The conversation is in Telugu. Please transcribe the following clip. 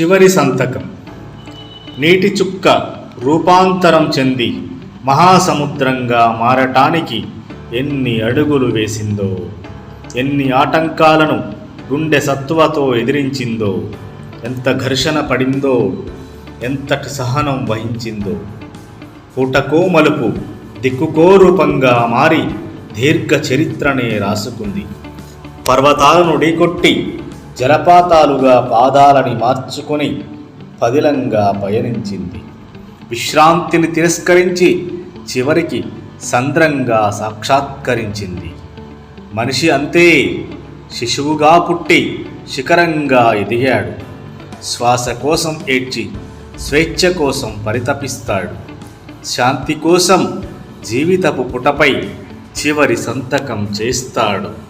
చివరి సంతకం. నీటి చుక్క రూపాంతరం చెంది మహాసముద్రంగా మారటానికి ఎన్ని అడుగులు వేసిందో, ఎన్ని ఆటంకాలను గుండె సత్తువతో ఎదిరించిందో, ఎంత ఘర్షణ పడిందో, ఎంతటి సహనం వహించిందో. పూటకో మలుపు దిక్కుకో రూపంగా మారి దీర్ఘ చరిత్రనే రాసుకుంది. పర్వతాలను ఢీకొట్టి జలపాతాలుగా పాదాలని మార్చుకొని పదిలంగా పయనించింది. విశ్రాంతిని తిరస్కరించి చివరికి సంద్రంగా సాక్షాత్కరించింది. మనిషి అంతే, శిశువుగా పుట్టి శిఖరంగా ఎదిగాడు. శ్వాస కోసం ఏడ్చి స్వేచ్ఛ కోసం పరితపిస్తాడు. శాంతి కోసం జీవితపు పుటపై చివరి సంతకం చేస్తాడు.